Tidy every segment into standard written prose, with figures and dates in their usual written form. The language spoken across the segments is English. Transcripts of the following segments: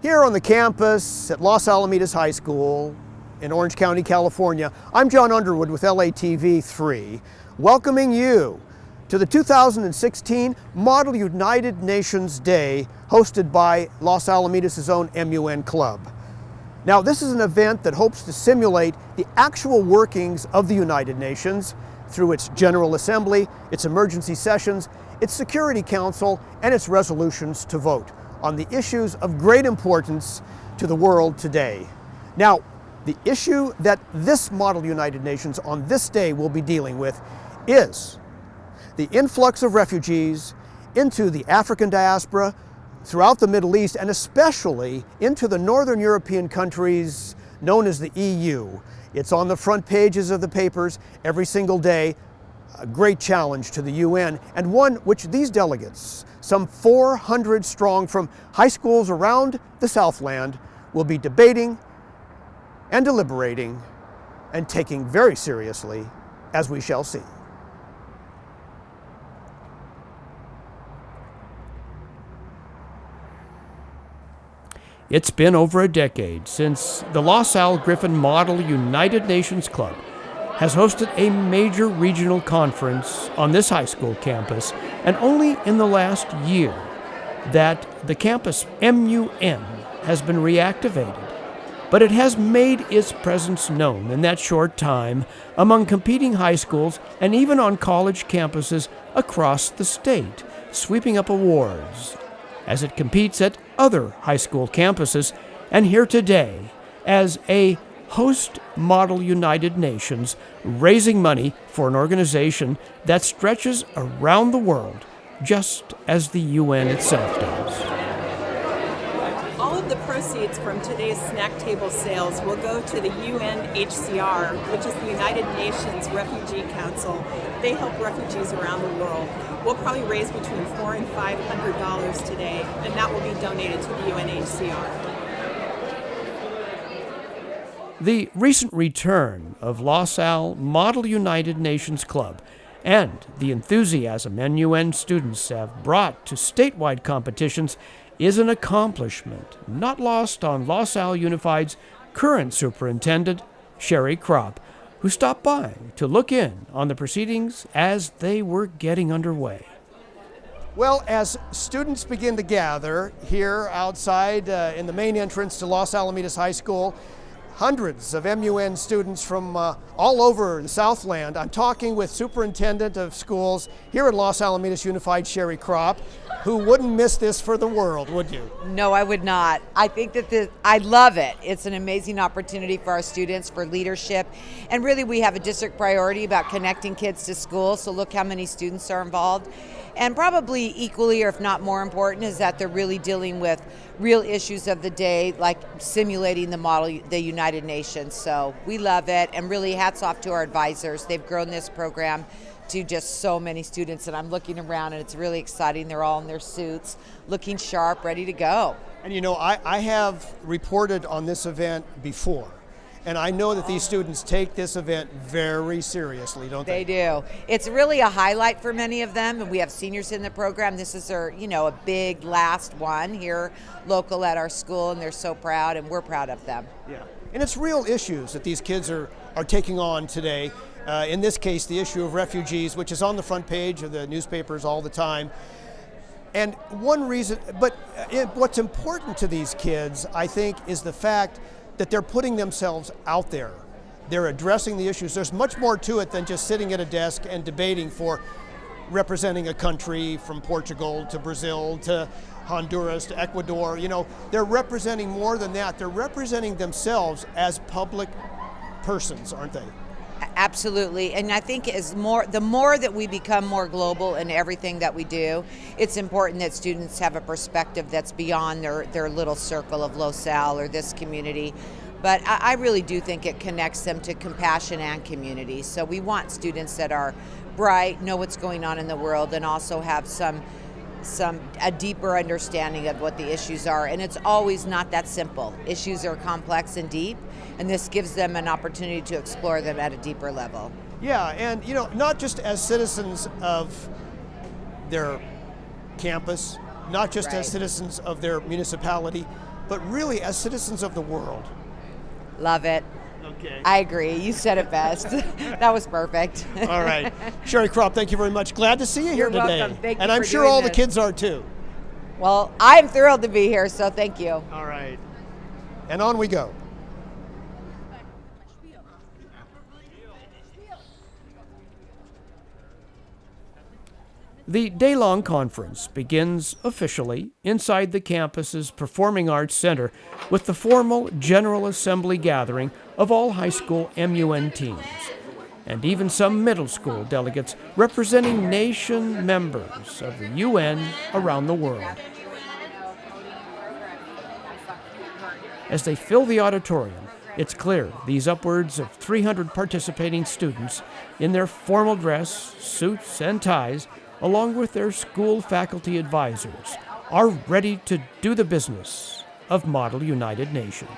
Here on the campus at Los Alamitos High School in Orange County, California, I'm John Underwood with LATV3, welcoming you to the 2016 Model United Nations Day hosted by Los Alamitos' own MUN Club. Now, this is an event that hopes to simulate the actual workings of the United Nations through its General Assembly, its emergency sessions, its Security Council, and its resolutions to vote on the issues of great importance to the world today. Now, the issue that this Model United Nations on this day will be dealing with is the influx of refugees into the African diaspora, throughout the Middle East, and especially into the Northern European countries known as the EU. It's on the front pages of the papers every single day. A great challenge to the UN, and one which these delegates, some 400 strong from high schools around the Southland, will be debating and deliberating and taking very seriously, as we shall see. It's been over a decade since the Los Al GRIFFMUN Model United Nations Club has hosted a major regional conference on this high school campus, and only in the last year that the campus MUN has been reactivated. But it has made its presence known in that short time among competing high schools and even on college campuses across the state, sweeping up awards as it competes at other high school campuses, and here today as a host Model United Nations, raising money for an organization that stretches around the world, just as the UN itself does. All of the proceeds from today's snack table sales will go to the UNHCR, which is the United Nations Refugee Council. They help refugees around the world. We'll probably raise between $400 and $500 today, and that will be donated to the UNHCR. The recent return of Los Al Model United Nations Club and the enthusiasm MUN students have brought to statewide competitions is an accomplishment not lost on Los Al Unified's current superintendent, Sherry Kropp, who stopped by to look in on the proceedings as they were getting underway. Well, as students begin to gather here outside in the main entrance to Los Alamitos High School, hundreds of MUN students from all over the Southland. I'm talking with Superintendent of Schools here at Los Alamitos Unified, Sherry Kropp, who wouldn't miss this for the world, would you? No, I would not. I think that I love it. It's an amazing opportunity for our students, for leadership, and really we have a district priority about connecting kids to school, so look how many students are involved. And probably equally, or if not more important, is that they're really dealing with real issues of the day, like simulating the United Nations. So we love it, and really hats off to our advisors. They've grown this program to just so many students, and I'm looking around and it's really exciting. They're all in their suits, looking sharp, ready to go. And you know, I have reported on this event before. And I know that these students take this event very seriously, don't they? They do. It's really a highlight for many of them, and we have seniors in the program. This is their, a big last one here local at our school, and they're so proud, and we're proud of them. Yeah. And it's real issues that these kids are taking on today. In this case, the issue of refugees, which is on the front page of the newspapers all the time. And one reason, but what's important to these kids, I think, is the fact that they're putting themselves out there. They're addressing the issues. There's much more to it than just sitting at a desk and debating for representing a country from Portugal to Brazil to Honduras to Ecuador. They're representing more than that. They're representing themselves as public persons, aren't they? Absolutely, and I think the more that we become more global in everything that we do, it's important that students have a perspective that's beyond their little circle of Los Al or this community. But I really do think it connects them to compassion and community. So we want students that are bright, know what's going on in the world, and also have a deeper understanding of what the issues are. And it's always not that simple. Issues are complex and deep, and this gives them an opportunity to explore them at a deeper level. Yeah, and not just as citizens of their campus, not just as citizens of their municipality, but really as citizens of the world. Love it. Okay. I agree. You said it best. That was perfect. All right. Sherry Kropp, thank you very much. Glad to see you here You're today. welcome. Thank you and I'm for sure doing all this. the kids are too. Well, I'm thrilled to be here, so thank you. All right. And on we go. The day-long conference begins officially inside the campus's Performing Arts Center with the formal General Assembly gathering of all high school MUN teams, and even some middle school delegates representing nation members of the UN around the world. As they fill the auditorium, it's clear these upwards of 300 participating students in their formal dress, suits, and ties, along with their school faculty advisors, are ready to do the business of Model United Nations.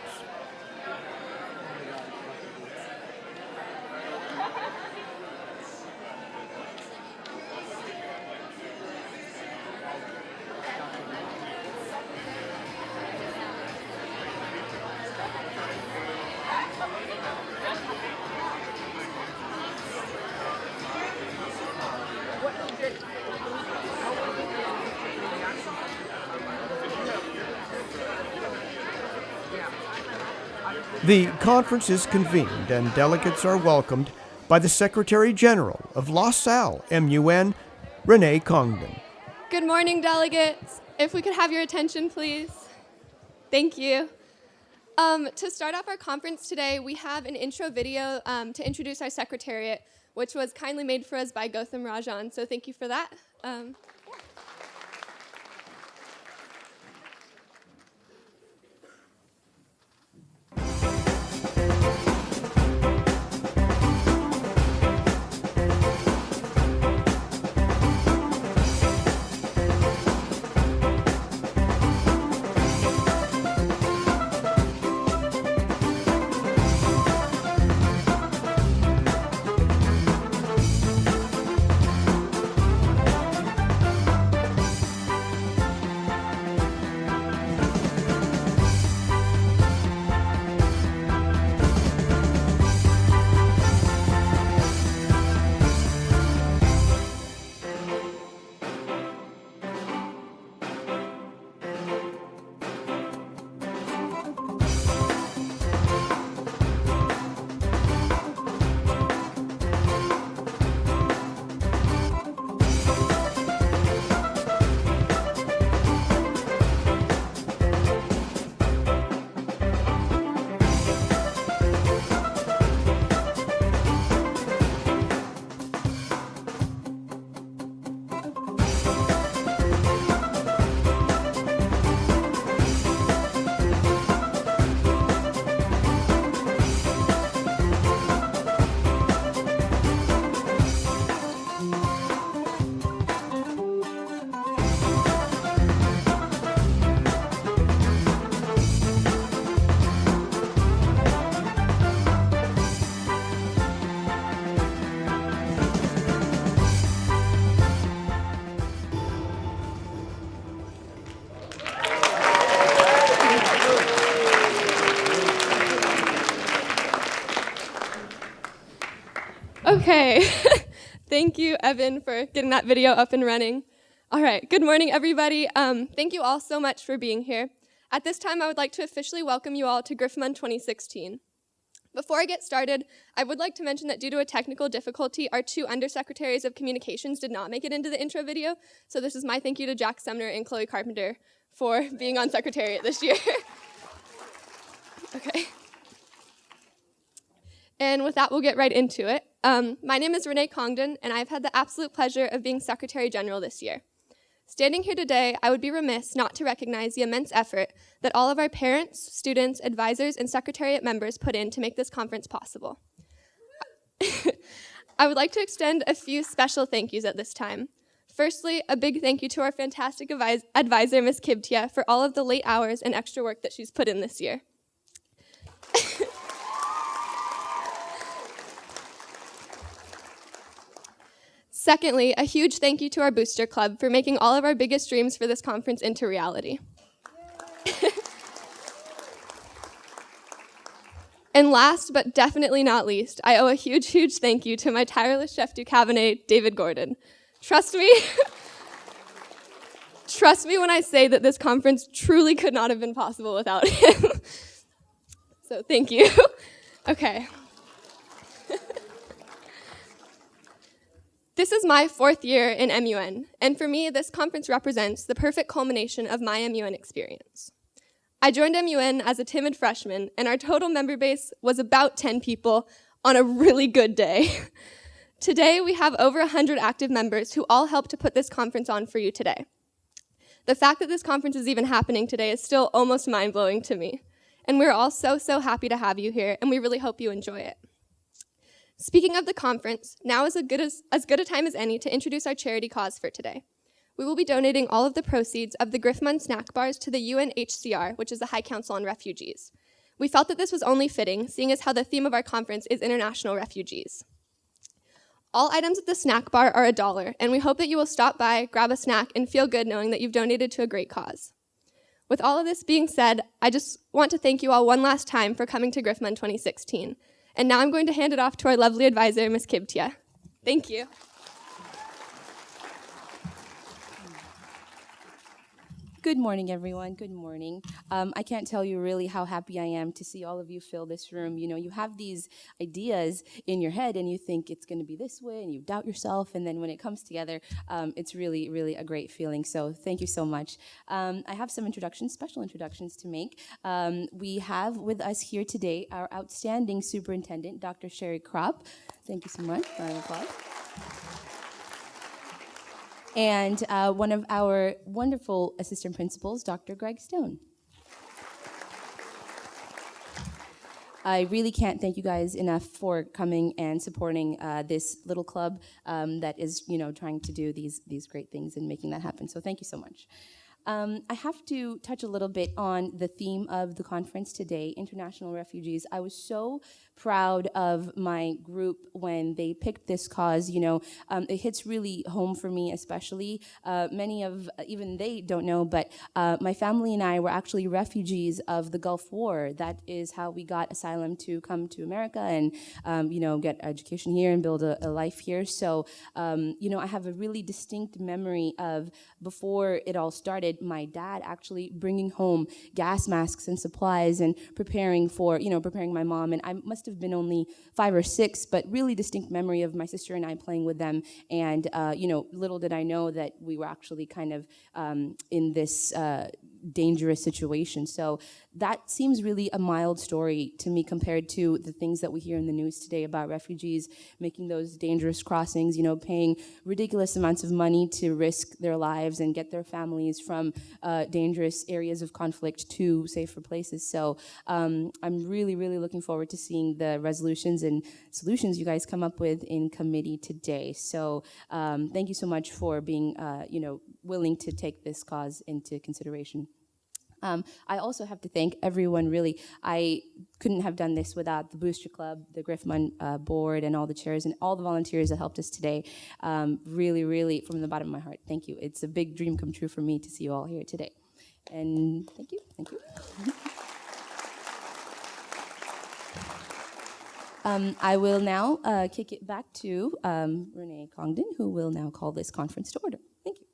The conference is convened and delegates are welcomed by the Secretary General of LaSalle MUN, Renee Congdon. Good morning, delegates. If we could have your attention, please. Thank you. To start off our conference today, we have an intro video to introduce our secretariat, which was kindly made for us by Gautam Rajan, so thank you for that. Okay. Thank you, Evan, for getting that video up and running. All right. Good morning, everybody. Thank you all so much for being here. At this time, I would like to officially welcome you all to GRIFFMUN 2016. Before I get started, I would like to mention that due to a technical difficulty, our two undersecretaries of communications did not make it into the intro video. So this is my thank you to Jack Sumner and Chloe Carpenter for being on Secretariat this year. Okay. And with that, we'll get right into it. My name is Renee Congdon, and I've had the absolute pleasure of being Secretary General this year. Standing here today, I would be remiss not to recognize the immense effort that all of our parents, students, advisors, and Secretariat members put in to make this conference possible. I would like to extend a few special thank yous at this time. Firstly, a big thank you to our fantastic advisor, Ms. Kibtia, for all of the late hours and extra work that she's put in this year. Secondly, a huge thank you to our Booster Club for making all of our biggest dreams for this conference into reality. And last but definitely not least, I owe a huge, huge thank you to my tireless chef du cabinet, David Gordon. Trust me, trust me when I say that this conference truly could not have been possible without him. So thank you. Okay. This is my 4th year in MUN, and for me, this conference represents the perfect culmination of my MUN experience. I joined MUN as a timid freshman, and our total member base was about 10 people on a really good day. Today, we have over 100 active members who all helped to put this conference on for you today. The fact that this conference is even happening today is still almost mind-blowing to me, and we're all so, so happy to have you here, and we really hope you enjoy it. Speaking of the conference, now is as good a time as any to introduce our charity cause for today. We will be donating all of the proceeds of the GRIFFMUN snack bars to the UNHCR, which is the High Council on Refugees. We felt that this was only fitting, seeing as how the theme of our conference is International Refugees. All items at the snack bar are $1, and we hope that you will stop by, grab a snack, and feel good knowing that you've donated to a great cause. With all of this being said, I just want to thank you all one last time for coming to GRIFFMUN 2016. And now I'm going to hand it off to our lovely advisor, Ms. Kibtia. Thank you. Good morning, everyone. Good morning. I can't tell you really how happy I am to see all of you fill this room. You know, you have these ideas in your head and you think it's going to be this way and you doubt yourself. And then when it comes together, it's really, really a great feeling. So thank you so much. I have some special introductions to make. We have with us here today our outstanding superintendent, Dr. Sherry Kropp. Thank you so much. Round of applause. And one of our wonderful assistant principals, Dr. Greg Stone. I really can't thank you guys enough for coming and supporting this little club that is, trying to do these great things and making that happen. So thank you so much. I have to touch a little bit on the theme of the conference today, International Refugees. I was so proud of my group when they picked this cause. It hits really home for me, especially. Many of, even they don't know, but my family and I were actually refugees of the Gulf War. That is how we got asylum to come to America and, get education here and build a life here. So, I have a really distinct memory of before it all started, my dad actually bringing home gas masks and supplies and preparing my mom. And I must have been only 5 or 6, but really distinct memory of my sister and I playing with them. And, little did I know that we were actually kind of in this dangerous situation. So that seems really a mild story to me compared to the things that we hear in the news today about refugees making those dangerous crossings, paying ridiculous amounts of money to risk their lives and get their families from dangerous areas of conflict to safer places. So I'm really, really looking forward to seeing the resolutions and solutions you guys come up with in committee today. So thank you so much for being, willing to take this cause into consideration. I also have to thank everyone, really. I couldn't have done this without the Booster Club, the GRIFFMUN board, and all the chairs, and all the volunteers that helped us today. Really, really, from the bottom of my heart, thank you. It's a big dream come true for me to see you all here today. And thank you. I will now kick it back to Renee Congdon, who will now call this conference to order. Thank you.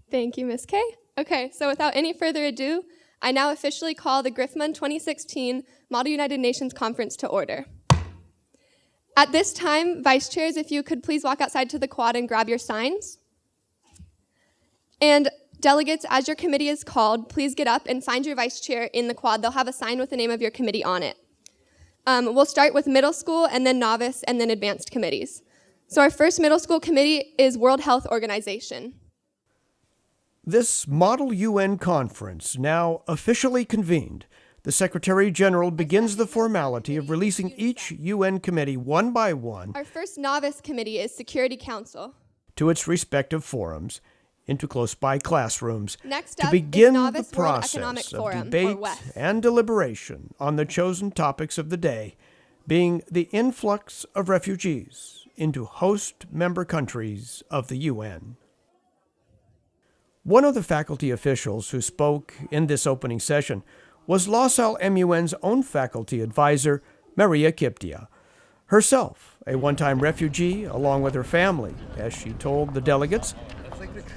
Thank you, Ms. Kay. Okay, so without any further ado, I now officially call the GRIFFMUN 2016 Model United Nations Conference to order. At this time, vice chairs, if you could please walk outside to the quad and grab your signs. And delegates, as your committee is called, please get up and find your vice chair in the quad. They'll have a sign with the name of your committee on it. We'll start with middle school and then novice and then advanced committees. So our first middle school committee is World Health Organization. This Model UN Conference, now officially convened, the Secretary General begins the formality of releasing each UN committee one by one. Our first novice committee is Security Council. To its respective forums, into close-by classrooms, Next to up begin is Novice the World Economic process of Forum, debate or WEF. and deliberation on the chosen topics of the day, being the influx of refugees into host member countries of the UN. One of the faculty officials who spoke in this opening session was LaSalle MUN's own faculty advisor, Maria Kiptia, herself a one-time refugee along with her family, as she told the delegates.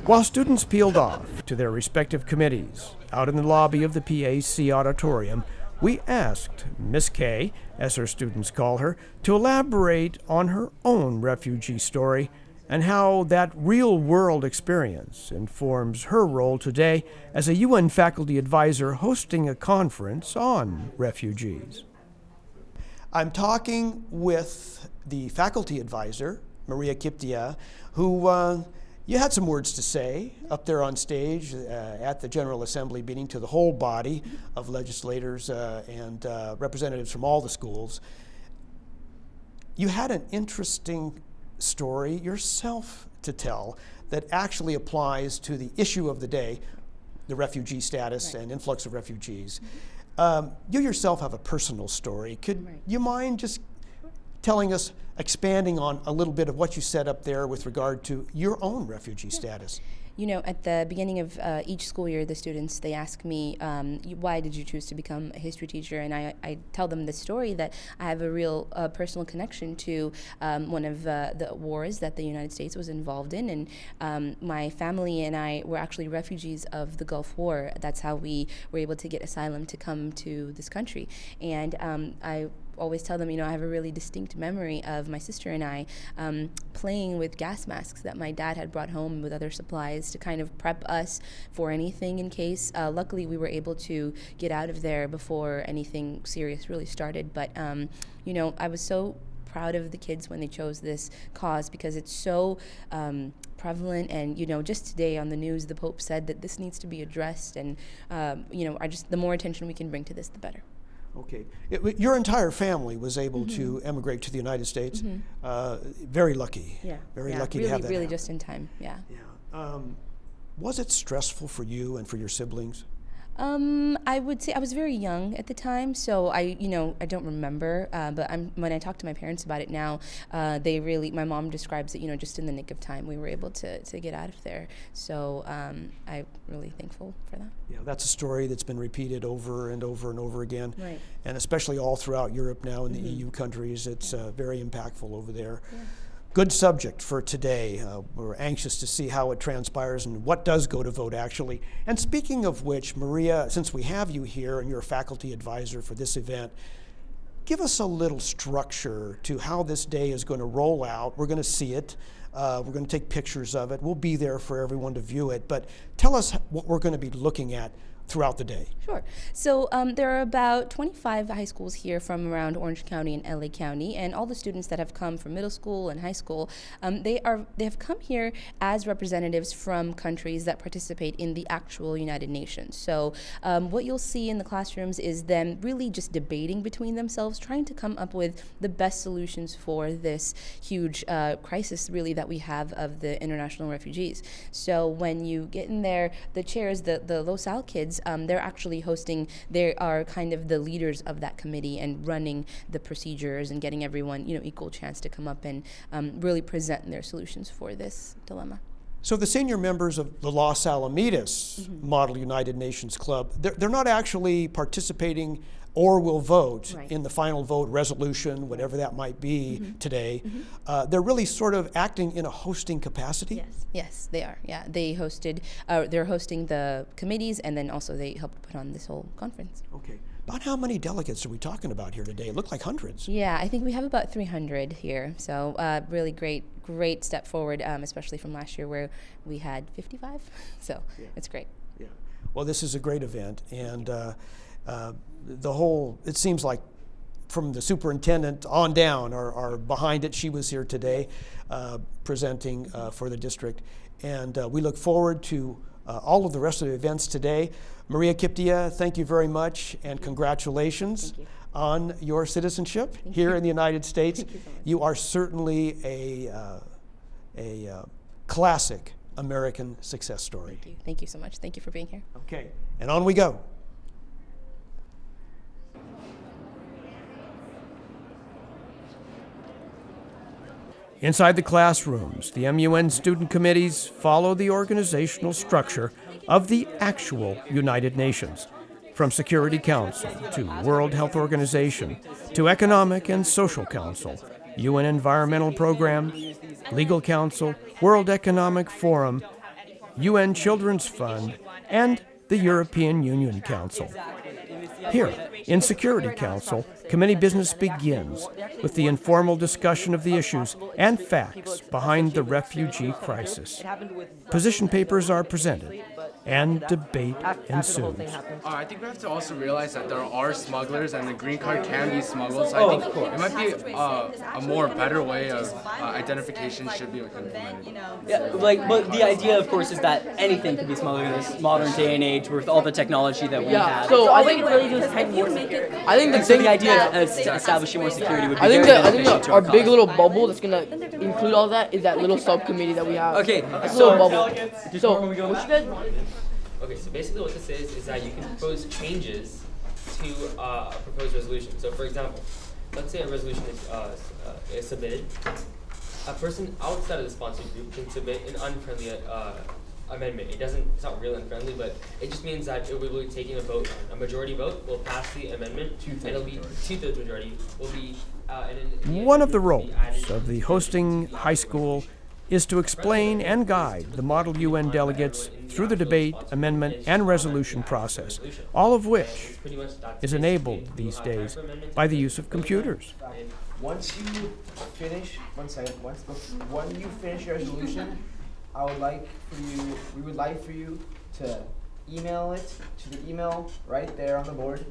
While students peeled off to their respective committees out in the lobby of the PAC auditorium, we asked Miss K, as her students call her, to elaborate on her own refugee story and how that real-world experience informs her role today as a UN faculty advisor hosting a conference on refugees. I'm talking with the faculty advisor, Maria Kiptia, who you had some words to say up there on stage at the General Assembly meeting to the whole body of legislators and representatives from all the schools. You had an interesting story yourself to tell that actually applies to the issue of the day, the refugee status and influx of refugees. You yourself have a personal story. Could you mind just telling us, expanding on a little bit of what you said up there with regard to your own refugee status? You know, at the beginning of each school year, the students, they ask me, why did you choose to become a history teacher? And I tell them the story that I have a real personal connection to one of the wars that the United States was involved in. And my family and I were actually refugees of the Gulf War. That's how we were able to get asylum to come to this country. And I always tell them, you know, I have a really distinct memory of my sister and I playing with gas masks that my dad had brought home with other supplies to kind of prep us for anything in case. Luckily, we were able to get out of there before anything serious really started. But, you know, I was so proud of the kids when they chose this cause because it's so prevalent. And, you know, just today on the news, the Pope said that this needs to be addressed. And, you know, the more attention we can bring to this, the better. Okay. Your entire family was able to emigrate to the United States. Very lucky. Yeah. Very lucky really, to have that really happen. just in time. Yeah. Was it stressful for you and for your siblings? I would say I was very young at the time, so I don't remember. But when I talk to my parents about it now, my mom describes it, you know, just in the nick of time, we were able to get out of there. So I'm really thankful for that. Yeah, that's a story that's been repeated over and over and over again. Right. And especially all throughout Europe now in the EU countries, it's very impactful over there. Yeah. Good subject for today. We're anxious to see how it transpires and what does go to vote, actually. And speaking of which, Maria, since we have you here and you're a faculty advisor for this event, give us a little structure to how this day is going to roll out. We're going to see it. We're going to take pictures of it. We'll be there for everyone to view it. But tell us what we're going to be looking at throughout the day. Sure. So there are about 25 high schools here from around Orange County and LA County, and all the students that have come from middle school and high school, they have come here as representatives from countries that participate in the actual United Nations. So what you'll see in the classrooms is them really just debating between themselves, trying to come up with the best solutions for this huge crisis really that we have of the international refugees. So when you get in there, the chairs, the LaSalle kids, they're actually hosting, they are kind of the leaders of that committee and running the procedures and getting everyone, you know, equal chance to come up and really present their solutions for this dilemma. So the senior members of the Los Alamitos Model United Nations Club, they're not actually participating or will vote in the final vote resolution, whatever that might be today. They're really sort of acting in a hosting capacity? Yes, they are. Yeah, they're hosting the committees, and then also they helped put on this whole conference. Okay. About how many delegates are we talking about here today? It looked like hundreds. Yeah, I think we have about 300 here. So really great step forward, especially from last year where we had 55. So it's great. Yeah. Well, this is a great event, and the whole, it seems like from the superintendent on down are behind it. She was here today presenting for the district, and we look forward to all of the rest of the events today. Maria Kiptia, thank you very much, and congratulations on your citizenship here in the United States. Thank you so much. You are certainly a classic American success story. Thank you so much. Thank you for being here. Okay, and on we go. Inside the classrooms, the MUN student committees follow the organizational structure of the actual United Nations. from Security Council to World Health Organization to Economic and Social Council, UN Environmental Program, Legal Council, World Economic Forum, UN Children's Fund, and the European Union Council. Here, in Security Council, committee business begins with the informal discussion of the issues and facts behind the refugee crisis. Position papers are presented, and debate ensues. I think we have to also realize that there are smugglers and the green card can be smuggled, so I think it might be a more better way of identification should be implemented. Yeah, but the idea, of course, is that anything can be smuggled in this modern day and age with all the technology that we have. So I think the idea of establishing more security would be I think to our our big cause. little bubble that's gonna include all that is that little subcommittee that we have. Okay, That's a so little bubble. So what you guys? Okay, so basically what this is that you can propose changes to a proposed resolution. So for example, let's say a resolution is submitted. A person outside of the sponsored group can submit an unfriendly amendment. It's not real unfriendly, but it just means that it will be taking a vote. A majority vote will pass the amendment, and it'll be two-thirds majority will be. One of the roles of the hosting high school is to explain and guide the Model UN delegates through the debate, amendment, and resolution process, all of which is enabled these days by the use of computers. Once you finish, when you finish your resolution, we would like for you to email it to the email right there on the board,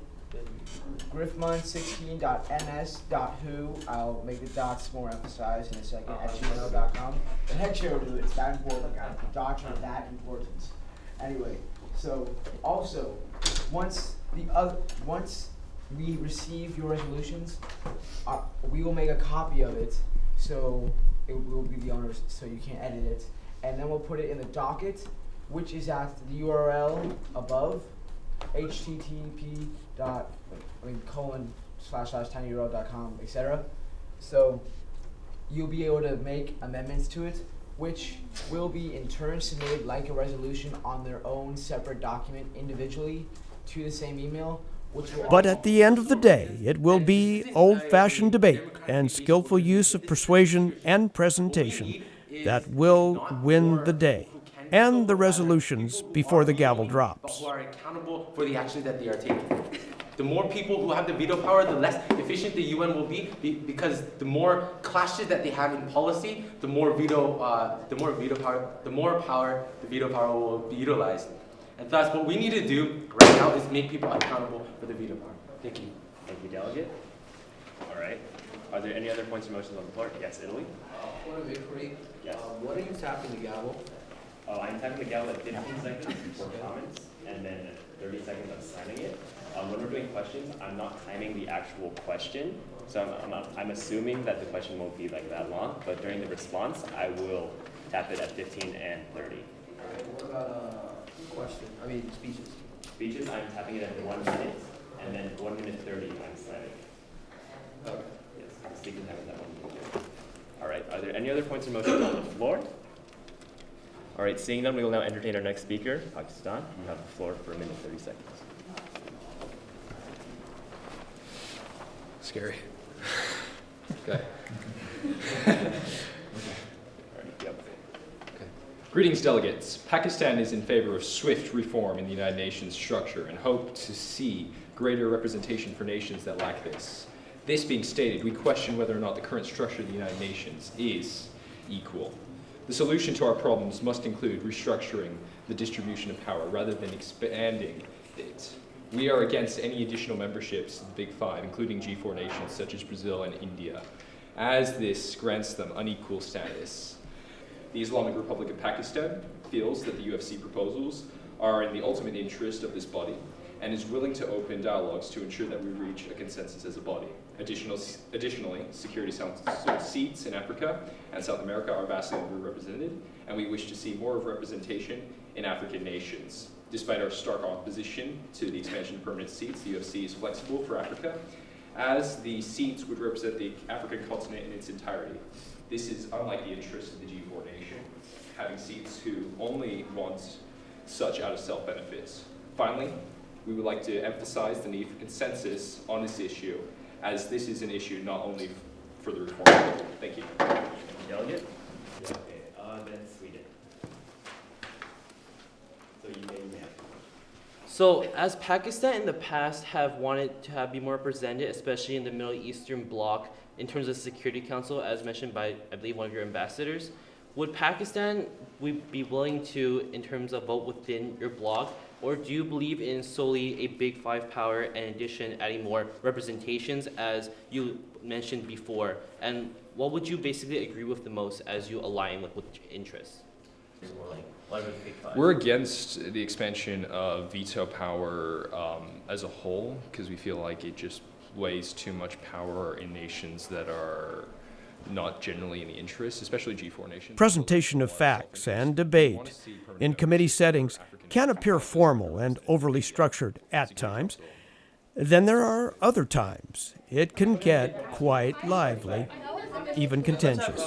griffmun16.ms.who. I'll make the dots more emphasized in a second, at gmail.com. The head chair will do it. It's that important, guys. The dots are that important. Anyway, so also, once we receive your resolutions, we will make a copy of it, so it will be the owner's, so you can't edit it, and then we'll put it in the docket, which is at the URL above, http://tinyurl.com, etc. So you'll be able to make amendments to it, which will be in turn submitted like a resolution on their own separate document individually to the same email. But at the end of the day, it will be old-fashioned debate and skillful use of persuasion and presentation that will win the day and the resolutions before the gavel drops. Who are accountable for the actions that they are taking. The more people who have the veto power, the less efficient the UN will be, because the more clashes that they have in policy, the more power the veto power will be utilized. And thus, what we need to do right now is make people accountable for the veto power. Thank you. Thank you, Delegate. All right. Are there any other points or motions on the floor? Yes, Italy. Point of inquiry. Yes. What are you tapping the gavel? I'm tapping the gavel at 15 seconds for comments, and then 30 seconds of signing it. When we're doing questions, I'm not timing the actual question, so I'm assuming that the question won't be like that long, but during the response, I will tap it at 15 and 30. What about speeches? Speeches, I'm tapping it at 1 minute, and then 1 minute 30, I'm signing. Okay. Yes, I'm sticking that with that 1 minute. All right, are there any other points or motions on the floor? All right, seeing none, we will now entertain our next speaker, Pakistan. You have the floor for 1 minute 30 seconds. Scary. Okay. Greetings, delegates. Pakistan is in favor of swift reform in the United Nations structure and hope to see greater representation for nations that lack this. This being stated, we question whether or not the current structure of the United Nations is equal. The solution to our problems must include restructuring the distribution of power rather than expanding it. We are against any additional memberships of the Big Five, including G4 nations such as Brazil and India, as this grants them unequal status. The Islamic Republic of Pakistan feels that the UFC proposals are in the ultimate interest of this body and is willing to open dialogues to ensure that we reach a consensus as a body. Additionally, Security Council seats in Africa and South America are vastly underrepresented, and we wish to see more of representation in African nations. Despite our stark opposition to the expansion of permanent seats, the UFC is flexible for Africa, as the seats would represent the African continent in its entirety. This is unlike the interests of the G4 nation, having seats who only want such out-of-self benefits. Finally, We would like to emphasize the need for consensus on this issue, as this is an issue not only for the reform. Thank you. Delegate? Yeah, okay. Then Sweden. So you may have. So, as Pakistan in the past have wanted to be more represented, especially in the Middle Eastern bloc, in terms of Security Council, as mentioned by, I believe, one of your ambassadors, would Pakistan be willing to, in terms of vote within your bloc, or do you believe in solely a big five power and in addition adding more representations, as you mentioned before? And what would you basically agree with the most as you align with interests? We're against the expansion of veto power as a whole, because we feel like it just weighs too much power in nations that are not generally in the interest, especially G4 nations. Presentation of facts and debate in committee settings can appear formal and overly structured at times. Then there are other times it can get quite lively, even contentious.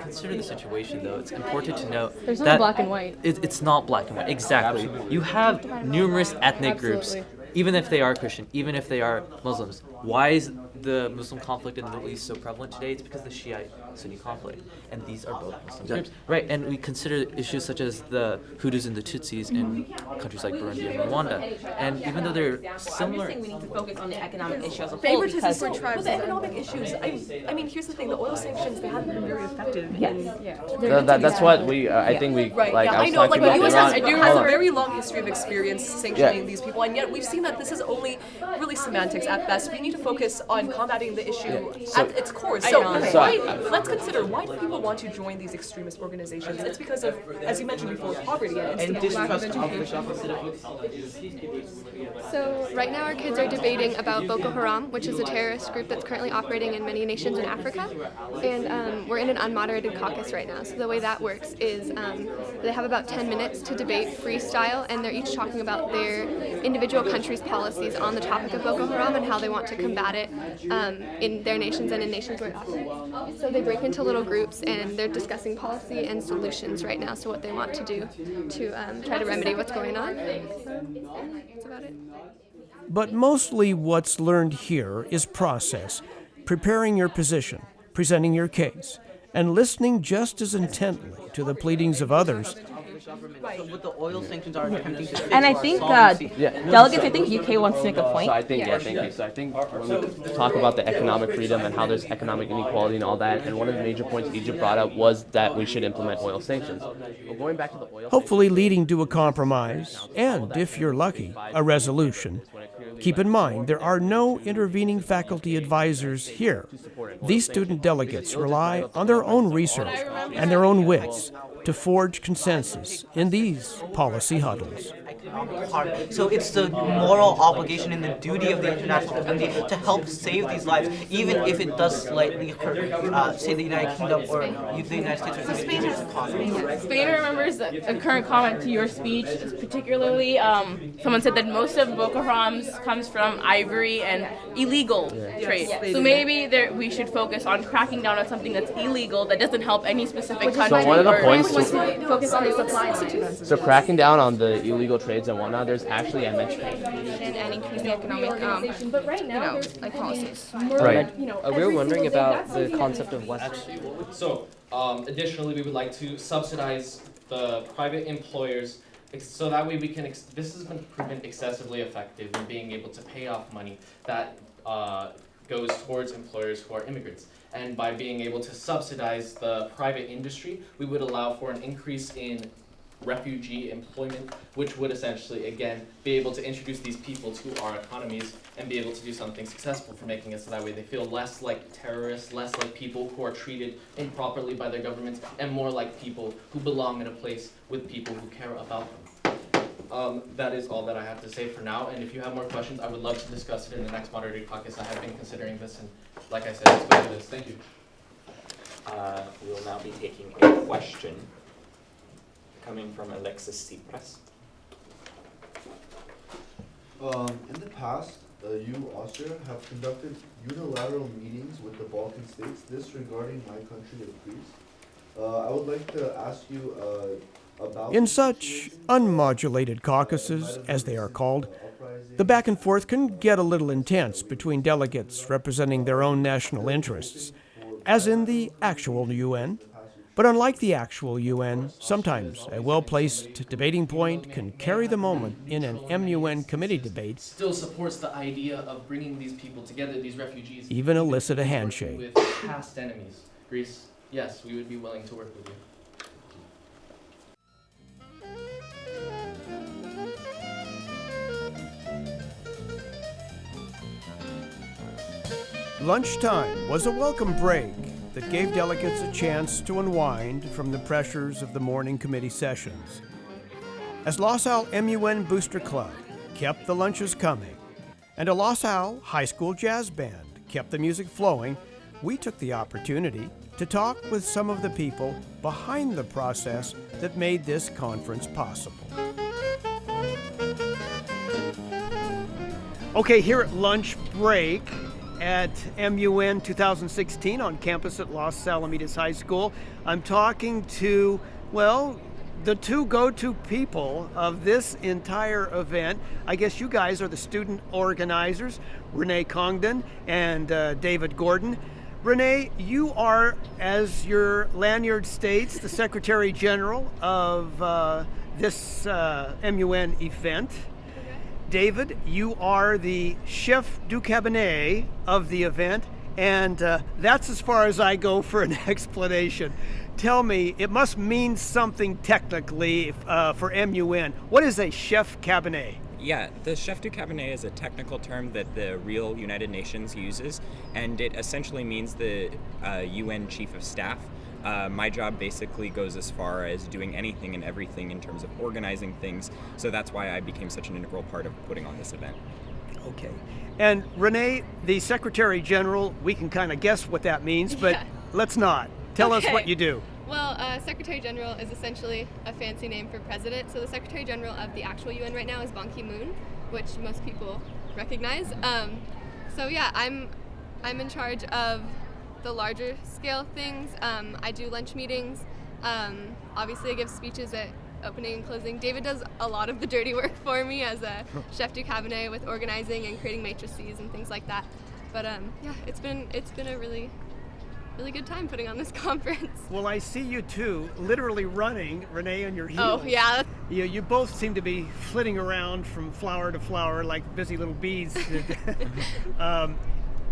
Consider the situation, though. It's important to note There's that not black and white. It's not black and white. Exactly. Absolutely. You have numerous ethnic groups, even if they are Christian, even if they are Muslims. Why is the Muslim conflict in the Middle East so prevalent today? It's because of the Shiite-Sunni conflict, and these are both Muslim groups. Right, and we consider issues such as the Hutus and the Tutsis in countries like Burundi and Rwanda. And even though they're similar... I think we need to focus on the economic issue as a whole. Favoritism for tribes. The economic issues. I mean, here's the thing: the oil sanctions, they haven't been very effective. That's what we. I think we Right. like. Yeah, I know. Like the U.S. has a very long history of experience sanctioning these people, and yet we've seen that this is only really semantics at best. We need to focus on combating the issue at its core. So, let's consider, why do people want to join these extremist organizations? It's because of, as you mentioned before, poverty and distrust of So right now our kids are debating about Boko Haram, which is a terrorist group that's currently operating in many nations in Africa. And we're in an unmoderated caucus right now. So the way that works is they have about 10 minutes to debate freestyle, and they're each talking about their individual countries' policies on the topic of Boko Haram and how they want to combat it in their nations and in nations where it operates. So they break into little groups and they're discussing policy and solutions right now, so what they want to do to try to remedy what's going on. That's about it. But mostly what's learned here is process, preparing your position, presenting your case, and listening just as intently to the pleadings of others. So with the oil sanctions are attempting to... And I think, delegates, I think UK wants to make a point. So I think, thank you. So I think when we talk about the economic freedom and how there's economic inequality and all that, and one of the major points Egypt brought up was that we should implement oil sanctions. Well, going back to the oil Hopefully leading to a compromise, and, if you're lucky, a resolution. Keep in mind, there are no intervening faculty advisors here. These student delegates rely on their own research and their own wits to forge consensus in these policy huddles. So it's the moral obligation and the duty of the international community to help save these lives, even if it does slightly hurt, say, the United Kingdom or the United States or Spain's economy. Spain remembers a current comment to your speech, particularly someone said that most of Boko Haram's comes from ivory and illegal trade. So maybe we should focus on cracking down on something that's illegal that doesn't help any specific country. So one of the points focus on the supply. So cracking down on the illegal trades and whatnot, there's actually, I mentioned, And increase the economic, policies. Right. We were wondering about the concept of West. So, additionally, we would like to subsidize the private employers so that way we can, this has been proven excessively effective in being able to pay off money that goes towards employers who are immigrants. And by being able to subsidize the private industry, we would allow for an increase in refugee employment, which would essentially, again, be able to introduce these people to our economies and be able to do something successful for making it so that way they feel less like terrorists, less like people who are treated improperly by their governments, and more like people who belong in a place with people who care about them. That is all that I have to say for now, and if you have more questions, I would love to discuss it in the next moderated caucus. I have been considering this, and like I said, let's go to this. Thank you. We will now be taking a question coming from Alexis Tsipras. In the past, you, Austria, have conducted unilateral meetings with the Balkan states, this regarding my country of Greece. I would like to ask you, about In such unmodulated caucuses, as they are called, the back and forth can get a little intense between delegates representing their own national interests, as in the actual UN. But unlike the actual UN, sometimes a well-placed debating point can carry the moment in an MUN committee debate, still supports the idea of bringing these people together, these refugees. even elicit a handshake. With past enemies. Greece, yes, we would be willing to work with you. Lunchtime was a welcome break that gave delegates a chance to unwind from the pressures of the morning committee sessions. As Los Al MUN Booster Club kept the lunches coming, and a Los Al high school jazz band kept the music flowing, we took the opportunity to talk with some of the people behind the process that made this conference possible. Okay, here at lunch break at MUN 2016 on campus at Los Alamitos High School, I'm talking to, well, the two go-to people of this entire event. I guess you guys are the student organizers, Renee Congdon and David Gordon. Renee, you are, as your lanyard states, the Secretary General of this MUN event. David, you are the chef du cabinet of the event, and that's as far as I go for an explanation. Tell me, it must mean something technically for MUN. What is a chef cabinet? Yeah, the chef du cabinet is a technical term that the real United Nations uses, and it essentially means the UN Chief of Staff. My job basically goes as far as doing anything and everything in terms of organizing things, so that's why I became such an integral part of putting on this event. Okay. And Renee, the Secretary General, we can kind of guess what that means, but let's not. Tell us what you do. Well, Secretary General is essentially a fancy name for president. So the Secretary General of the actual UN right now is Ban Ki-moon, which most people recognize. So yeah, I'm in charge of the larger scale things. I do lunch meetings. Obviously, I give speeches at opening and closing. David does a lot of the dirty work for me as a chef du cabinet with organizing and creating matrices and things like that. But yeah, it's been a really good time putting on this conference. Well, I see you two literally running, Renee, on your heels. Oh, yeah. You both seem to be flitting around from flower to flower like busy little bees.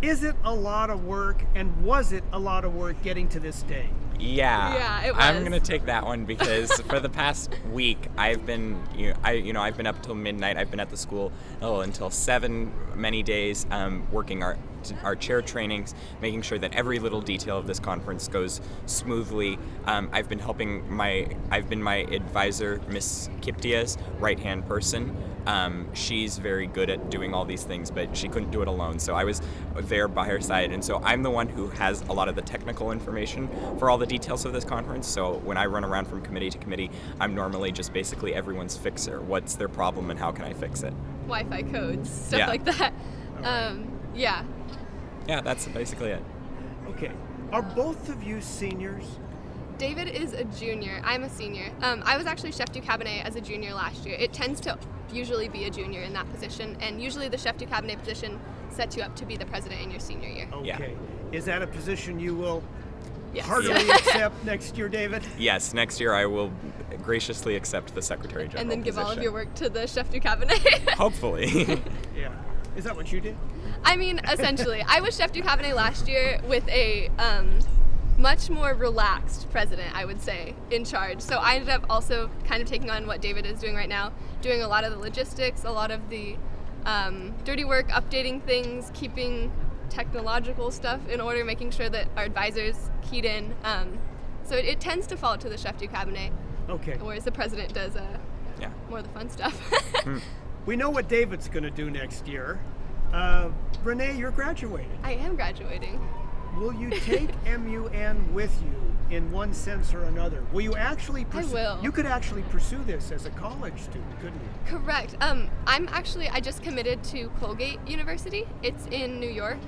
Is it a lot of work, and was it a lot of work getting to this day? Yeah, it was. I'm gonna take that one because for the past week I've been, I've been up till midnight. I've been at the school until 7 many days, working our chair trainings, making sure that every little detail of this conference goes smoothly. I've been my advisor, Miss Kiptia's right-hand person. She's very good at doing all these things, but she couldn't do it alone, so I was there by her side, and so I'm the one who has a lot of the technical information for all the details of this conference. So when I run around from committee to committee, I'm normally just basically everyone's fixer. What's their problem and how can I fix it? Wi-Fi codes, stuff like that. Yeah. Yeah, that's basically it. Okay. Are both of you seniors? David is a junior. I'm a senior. I was actually chef du cabinet as a junior last year. It tends to usually be a junior in that position, and usually the chef du cabinet position sets you up to be the president in your senior year. Okay. Yeah. Is that a position you will Yes. heartily accept next year, David? Yes, next year I will graciously accept the Secretary General And then give all of position. your work to the chef du cabinet. Hopefully. Yeah. Is that what you did? I mean, essentially. I was chef du cabinet last year with a much more relaxed president, I would say, in charge. So I ended up also kind of taking on what David is doing right now, doing a lot of the logistics, a lot of the dirty work, updating things, keeping technological stuff in order, making sure that our advisors keyed in. So it tends to fall to the chef du cabinet. Okay. Whereas the president does more of the fun stuff. We know what David's going to do next year. Renee, you're graduating. I am graduating. Will you take MUN with you in one sense or another? Will you actually pursue? I will. You could actually pursue this as a college student, couldn't you? Correct. I just committed to Colgate University. It's in New York.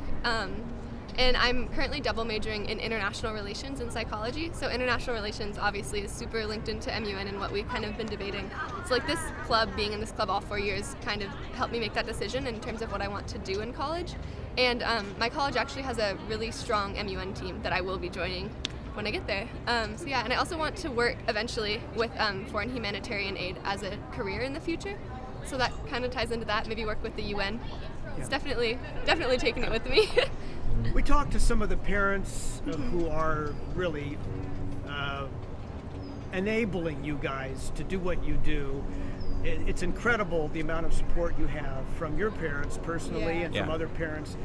And I'm currently double majoring in international relations and psychology. So international relations obviously is super linked into MUN and what we've kind of been debating. So like this club, being in this club all 4 years, kind of helped me make that decision in terms of what I want to do in college. And my college actually has a really strong MUN team that I will be joining when I get there. So yeah, and I also want to work eventually with foreign humanitarian aid as a career in the future. So that kind of ties into that, maybe work with the UN. It's definitely taking it with me. We talked to some of the parents who are really enabling you guys to do what you do. It's incredible the amount of support you have from your parents personally and from other parents.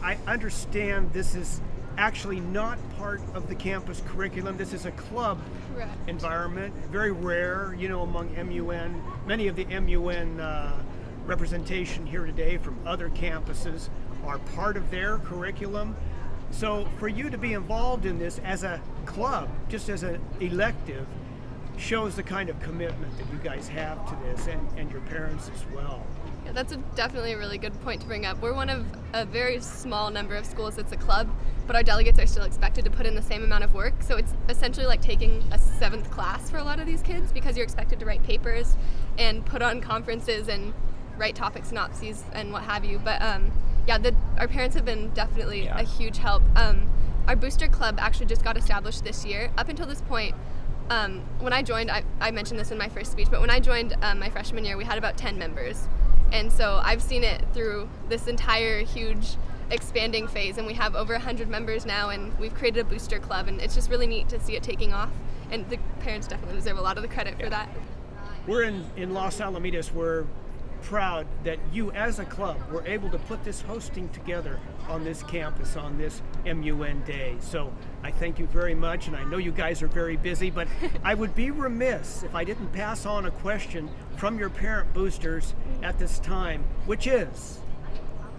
I understand this is actually not part of the campus curriculum. This is a club environment, very rare, you know, among MUN. Many of the MUN representation here today from other campuses are part of their curriculum. So for you to be involved in this as a club, just as an elective, shows the kind of commitment that you guys have to this, and your parents as well. Yeah, that's definitely a really good point to bring up. We're one of a very small number of schools that's a club, but our delegates are still expected to put in the same amount of work. So it's essentially like taking a 7th class for a lot of these kids, because you're expected to write papers and put on conferences and write topic synopses and what have you. But yeah, our parents have been definitely a huge help. Our booster club actually just got established this year. Up until this point, when I joined, I mentioned this in my first speech, but when I joined my freshman year, we had about 10 members. And so I've seen it through this entire huge expanding phase, and we have over 100 members now, and we've created a booster club, and it's just really neat to see it taking off. And the parents definitely deserve a lot of the credit for that. We're in Los Alamitos. We're proud that you as a club were able to put this hosting together on this campus on this MUN day. So I thank you very much, and I know you guys are very busy, but I would be remiss if I didn't pass on a question from your parent boosters at this time, which is,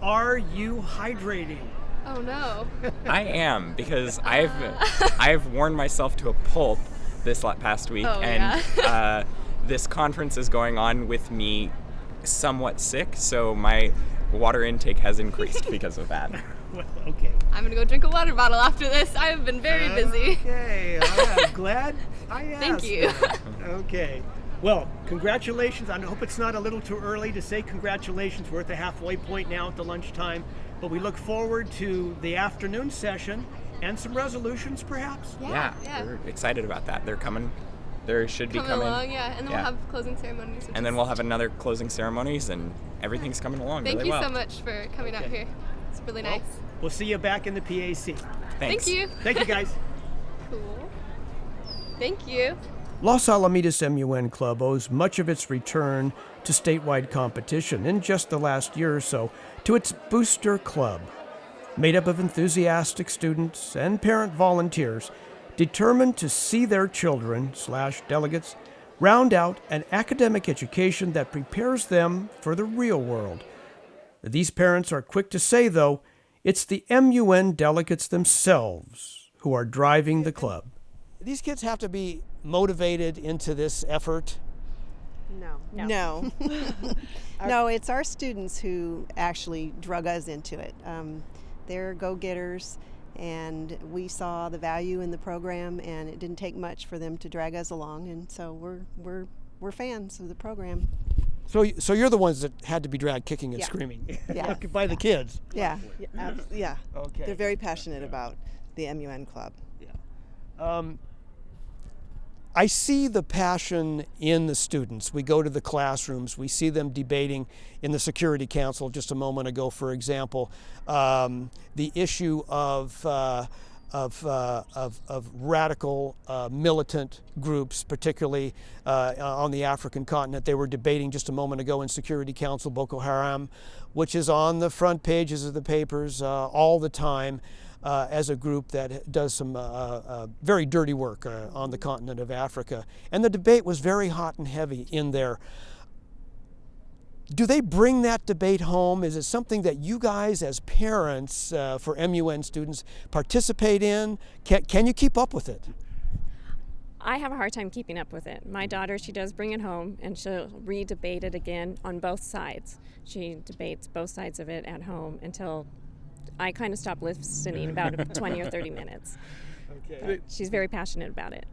are you hydrating? Oh no. I am, because I've worn myself to a pulp this past week, and this conference is going on with me somewhat sick, so my water intake has increased because of that. Well, okay. I'm gonna go drink a water bottle after this. I have been very busy. Okay, I'm glad I asked. Thank you. Okay. Well, congratulations. I hope it's not a little too early to say congratulations. We're at the halfway point now at the lunchtime, but we look forward to the afternoon session and some resolutions, perhaps. Yeah. We're excited about that. They're coming. There should be coming along, and then we'll have closing ceremonies. And then we'll have another closing ceremonies, and everything's coming along Thank really well. Thank you so much for coming out here. It's really nice. We'll see you back in the PAC. Thanks. Thank you. Thank you, guys. Cool. Thank you. Los Alamitos MUN Club owes much of its return to statewide competition in just the last year or so to its Booster Club, made up of enthusiastic students and parent volunteers determined to see their children/delegates round out an academic education that prepares them for the real world. These parents are quick to say, though, it's the MUN delegates themselves who are driving the club. These kids have to be motivated into this effort. No. No, it's our students who actually drug us into it. They're go-getters, and we saw the value in the program, and it didn't take much for them to drag us along, and so we're fans of the program. So you're the ones that had to be dragged kicking and screaming by the kids. Yeah. Okay. They're very passionate about the MUN Club. I see the passion in the students. We go to the classrooms. We see them debating in the Security Council just a moment ago, for example, the issue of radical militant groups, particularly on the African continent. They were debating just a moment ago in Security Council Boko Haram, which is on the front pages of the papers all the time. As a group that does some very dirty work on the continent of Africa. And the debate was very hot and heavy in there. Do they bring that debate home? Is it something that you guys as parents for MUN students participate in? Can you keep up with it? I have a hard time keeping up with it. My daughter, she does bring it home, and she'll re-debate it again on both sides. She debates both sides of it at home until I kind of stopped listening about 20 or 30 minutes. Okay. She's very passionate about it.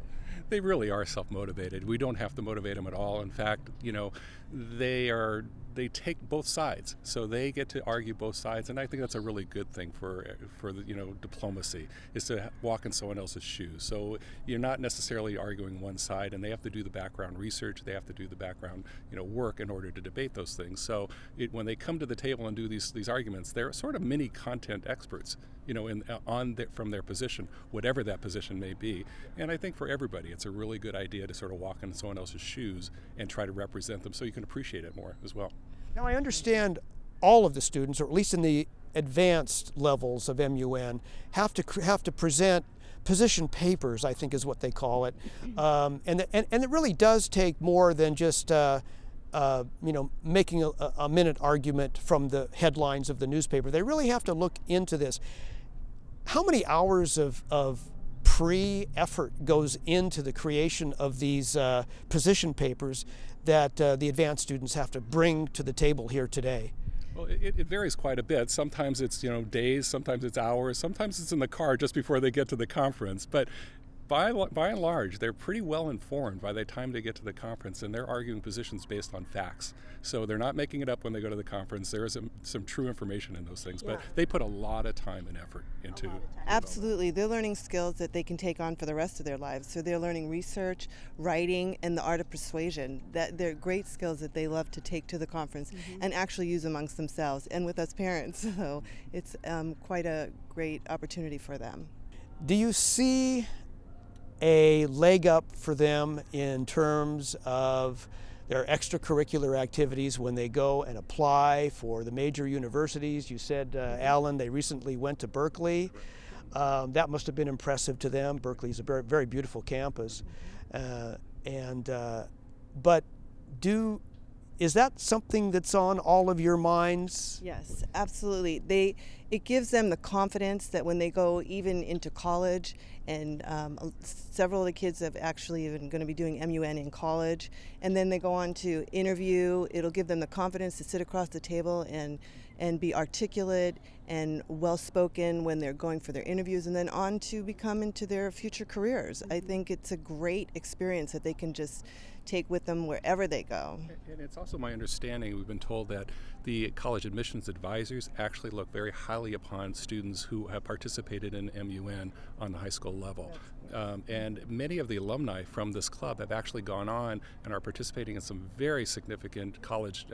They really are self-motivated. We don't have to motivate them at all. In fact, they take both sides, so they get to argue both sides, and I think that's a really good thing for the, diplomacy, is to walk in someone else's shoes. So you're not necessarily arguing one side, and they have to do the background research, they have to do the background work in order to debate those things. So when they come to the table and do these arguments, they're sort of mini content experts, from their position, whatever that position may be. And I think for everybody, it's a really good idea to sort of walk in someone else's shoes and try to represent them so you can appreciate it more as well. Now, I understand all of the students, or at least in the advanced levels of MUN, have to present position papers, I think is what they call it, and it really does take more than just making a minute argument from the headlines of the newspaper. They really have to look into this. How many hours of pre-effort goes into the creation of these position papers that the advanced students have to bring to the table here today? Well, it varies quite a bit. Sometimes it's days, sometimes it's hours, sometimes it's in the car just before they get to the conference. But by and large, they're pretty well informed by the time they get to the conference, and they're arguing positions based on facts. So they're not making it up when they go to the conference. There is some true information in those things, but they put a lot of time and effort into it. Absolutely. They're learning skills that they can take on for the rest of their lives. So they're learning research, writing, and the art of persuasion. They're great skills that they love to take to the conference and actually use amongst themselves and with us parents. So it's quite a great opportunity for them. Do you see a leg up for them in terms of their extracurricular activities when they go and apply for the major universities? You said, Alan, they recently went to Berkeley. That must have been impressive to them. Berkeley is a very, very beautiful campus. But is that something that's on all of your minds? Yes, absolutely. It gives them the confidence that when they go even into college, and several of the kids have actually even going to be doing MUN in college, and then they go on to interview, it'll give them the confidence to sit across the table and be articulate and well-spoken when they're going for their interviews, and then on to become into their future careers. I think it's a great experience that they can just take with them wherever they go. And it's also my understanding, we've been told that the college admissions advisors actually look very highly upon students who have participated in MUN on the high school level. And many of the alumni from this club have actually gone on and are participating in some very significant college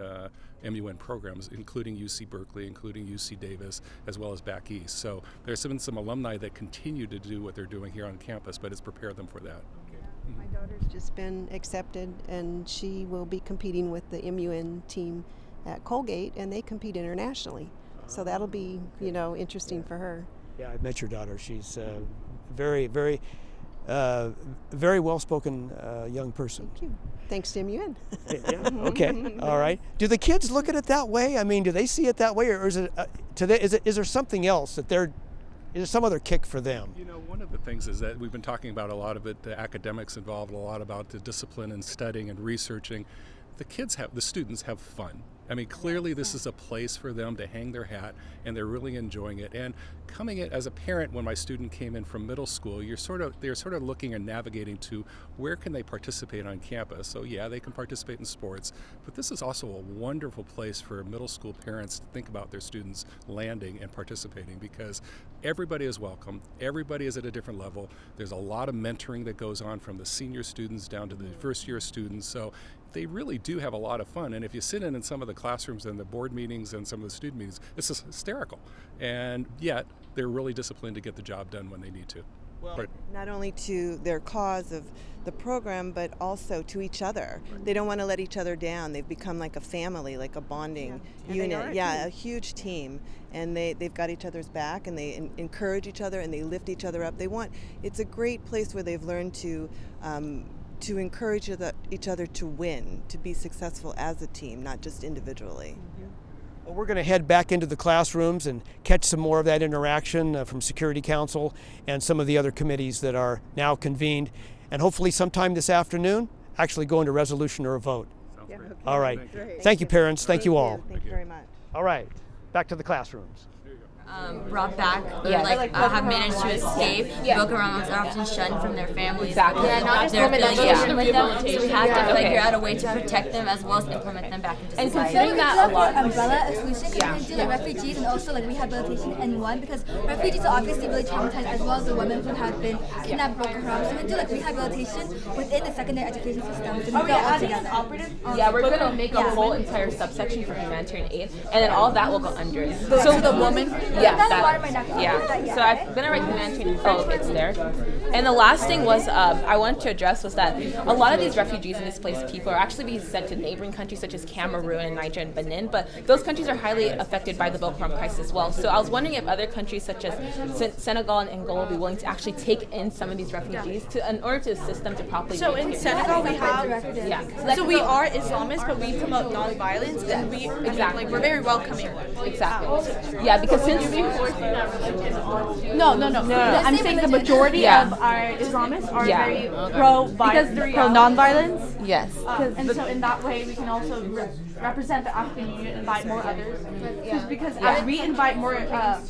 MUN programs, including UC Berkeley, including UC Davis, as well as back east. So there's been some alumni that continue to do what they're doing here on campus, but it's prepared them for that. My daughter's just been accepted, and she will be competing with the MUN team at Colgate, and they compete internationally. So that'll be, interesting for her. Yeah, I've met your daughter. She's very, very, very well-spoken young person. Thank you. Thanks to MUN. Yeah. Okay. All right. Do the kids look at it that way? I mean, do they see it that way, or is it is there something else that is there some other kick for them? One of the things is that we've been talking about a lot of it, the academics involved, a lot about the discipline and studying and researching. The students have fun. I mean, clearly this is a place for them to hang their hat, and they're really enjoying it. And coming in as a parent, when my student came in from middle school, they're sort of looking and navigating to where can they participate on campus. So yeah, they can participate in sports, but this is also a wonderful place for middle school parents to think about their students landing and participating, because everybody is welcome. Everybody is at a different level. There's a lot of mentoring that goes on from the senior students down to the first year students. So they really do have a lot of fun. And if you sit in some of the classrooms and the board meetings and some of the student meetings, it's just hysterical. And yet they're really disciplined to get the job done when they need to. Well, not only to their cause of the program, but also to each other. They don't want to let each other down. They've become like a family, like a bonding unit. A huge team. And they've got each other's back, and they encourage each other, and they lift each other up. It's a great place where they've learned to encourage each other to win, to be successful as a team, not just individually. Well, we're going to head back into the classrooms and catch some more of that interaction from Security Council and some of the other committees that are now convened, and hopefully sometime this afternoon actually go into resolution or a vote. Yeah, okay. All right. Thank you, parents. Thank you all. Thank you very much. All right. Back to the classrooms. There you go. brought back or have managed to escape. Boko Harams are often shunned from their families. Exactly. Yeah, not just their affiliation with them. So we have to figure out a way to protect them as well as implement them back into society. And considering that a lot. Umbrella solution, because we do like refugees and also like rehabilitation in one, because refugees are obviously really traumatized as well as the women who have been kidnapped Boko Haram. So we do like rehabilitation within the secondary education system. So we go all together. Yeah, we're going to make a whole entire subsection for humanitarian aid, and then all that will go under it. So the woman? Yeah. So I'm going to write humanitarian aid. Oh, it's there. And the last thing was I wanted to address was that a lot of these refugees and displaced people are actually being sent to neighboring countries such as Cameroon and Niger and Benin, but those countries are highly affected by the Boko Haram crisis as well. So I was wondering if other countries such as Senegal and Angola will be willing to actually take in some of these refugees in order to assist them to properly. So in Senegal we have, so we are Islamists, but we promote non-violence, and we we're very welcoming. Exactly. Yeah, because since no. I'm saying the majority of our Islamists are very pro non-violence. Yes. And so in that way we can also represent the African Union and invite more others. Because as we invite more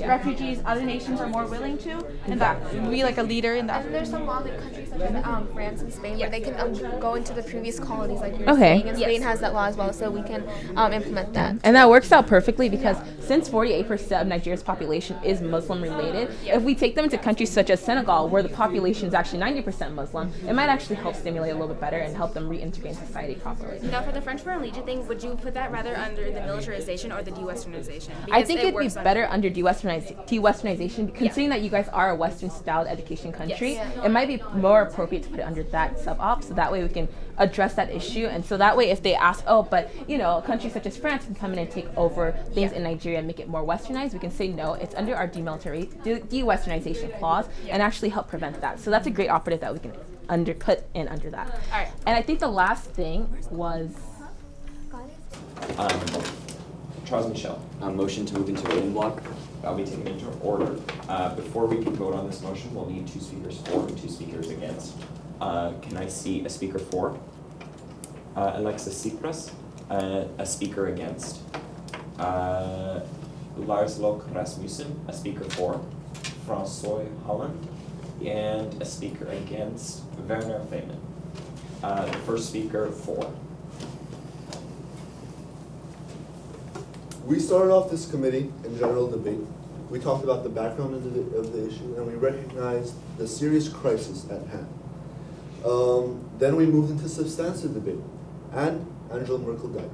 refugees, other nations are more willing to, and that we like a leader in that. And there's some laws like countries such as France and Spain where they can go into the previous colonies like you were saying, and Spain has that law as well, so we can implement that. And that works out perfectly because since 48% of Nigeria's population is Muslim related, if we take them into countries such as Senegal, where the population is actually 90% Muslim, it might actually help stimulate a little bit better and help them reintegrate in society properly. Now, for the French Foreign Legion thing, would you put that rather under the militarization or the de-Westernization? I think it'd be better under de-Westernization, considering that you guys are a Western-styled education country. It might be more appropriate to put it under that sub-op, so that way we can address that issue. And so that way, if they ask, but countries such as France can come in and take over things in Nigeria and make it more Westernized, we can say no, it's under our de-Westernization clause and actually help prevent that. So that's a great operative that we can put in under that. All right. And I think the last thing was. Charles Michel, motion to move into voting block. That'll be taken into order. Before we can vote on this motion, we'll need 2 speakers for and 2 speakers against. Can I see a speaker for? Alexis Tsipras, a speaker against. Lars Lok Rasmussen, a speaker for. François Holland, and a speaker against. Werner Feynman. The first speaker for. We started off this committee in general debate. We talked about the background of the issue, and we recognized the serious crisis at hand. Then we moved into substantive debate, and Angela Merkel died.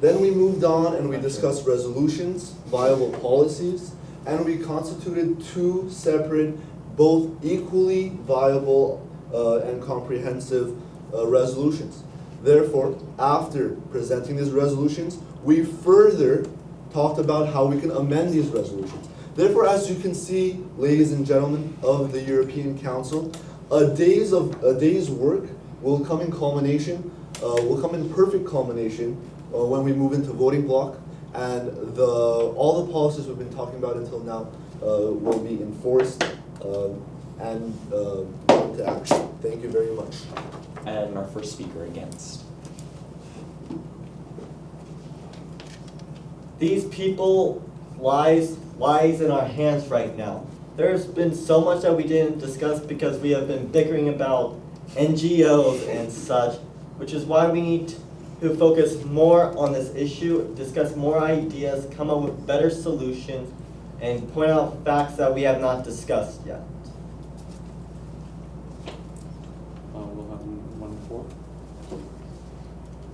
Then we moved on and we discussed resolutions, viable policies, and we constituted 2 separate, both equally viable and comprehensive resolutions. Therefore, after presenting these resolutions, we further talked about how we can amend these resolutions. Therefore, as you can see, ladies and gentlemen of the European Council, a day's work will come in culmination, will come in perfect culmination when we move into voting block, and all the policies we've been talking about until now will be enforced and brought to action. Thank you very much. And our first speaker against. These people lies in our hands right now. There's been so much that we didn't discuss because we have been bickering about NGOs and such, which is why we need to focus more on this issue, discuss more ideas, come up with better solutions, and point out facts that we have not discussed yet. We'll have 1 for.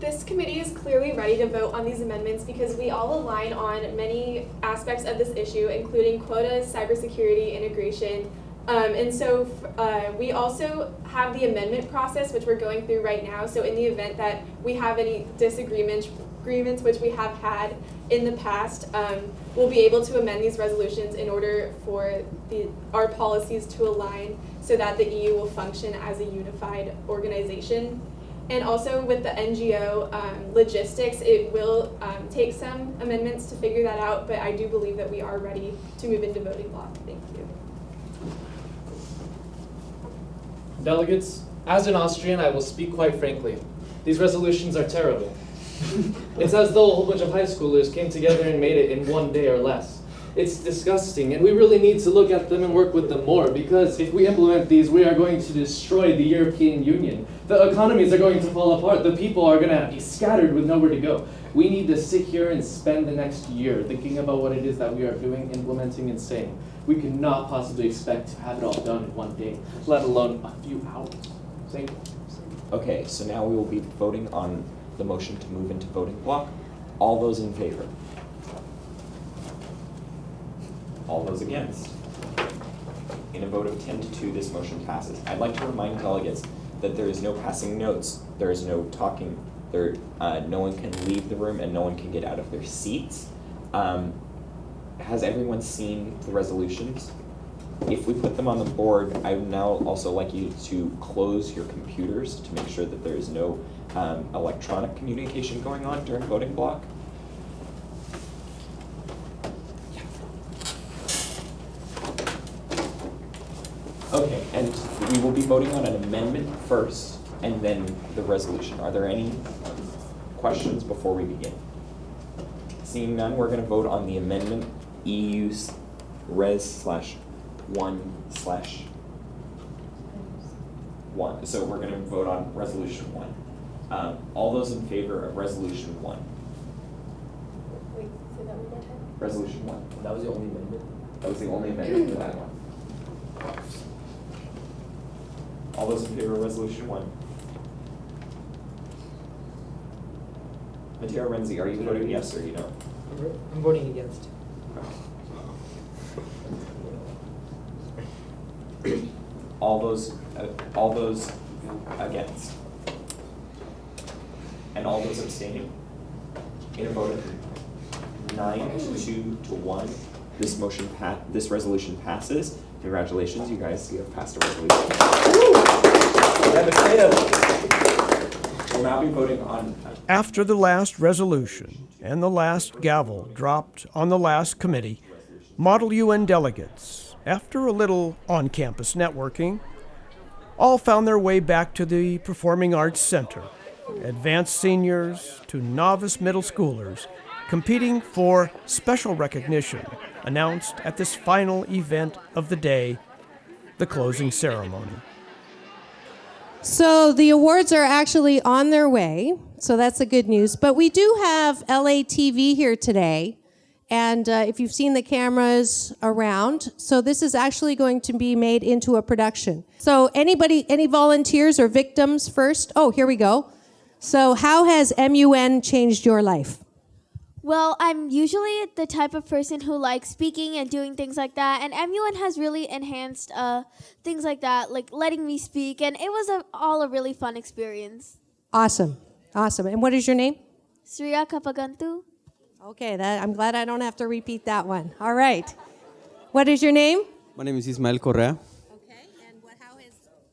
This committee is clearly ready to vote on these amendments because we all align on many aspects of this issue, including quotas, cybersecurity, integration. And so we also have the amendment process, which we're going through right now. So in the event that we have any disagreements, which we have had in the past, we'll be able to amend these resolutions in order for our policies to align so that the EU will function as a unified organization. And also with the NGO logistics, it will take some amendments to figure that out, but I do believe that we are ready to move into voting block. Thank you. Delegates, as an Austrian, I will speak quite frankly. These resolutions are terrible. It's as though a whole bunch of high schoolers came together and made it in one day or less. It's disgusting, and we really need to look at them and work with them more, because if we implement these, we are going to destroy the European Union. The economies are going to fall apart. The people are going to be scattered with nowhere to go. We need to sit here and spend the next year thinking about what it is that we are doing, implementing, and saying. We cannot possibly expect to have it all done in one day, let alone a few hours. Thank you. Okay, so now we will be voting on the motion to move into voting block. All those in favor? All those against? In a vote of 10-2, this motion passes. I'd like to remind delegates that there is no passing notes, there is no talking, no one can leave the room and no one can get out of their seats. Has everyone seen the resolutions? If we put them on the board, I would now also like you to close your computers to make sure that there is no electronic communication going on during voting block. Okay, and we will be voting on an amendment first and then the resolution. Are there any questions before we begin? Seeing none, we're going to vote on the amendment EU/Res/1/1. So we're going to vote on resolution 1. All those in favor of resolution 1? Wait, say that one more time. Resolution 1. That was the only amendment? That was the only amendment for that one. All those in favor of resolution 1? Mateo Renzi, are you voting yes or you no? I'm voting against. All those against? And all those abstaining? In a vote of 9-2-1, this resolution passes. Congratulations, you guys, you have passed a resolution. We'll now be voting on. After the last resolution and the last gavel dropped on the last committee, Model UN delegates, after a little on-campus networking, all found their way back to the Performing Arts Center. Advanced seniors to novice middle schoolers competing for special recognition announced at this final event of the day, the closing ceremony. So the awards are actually on their way, so that's the good news. But we do have LATV here today, and if you've seen the cameras around, so this is actually going to be made into a production. So any volunteers or victims first? Oh, here we go. So how has MUN changed your life? Well, I'm usually the type of person who likes speaking and doing things like that, and MUN has really enhanced things like that, like letting me speak, and it was all a really fun experience. Awesome. And what is your name? Surya Kapagantu. Okay, I'm glad I don't have to repeat that one. All right. What is your name? My name is Ismael Correa.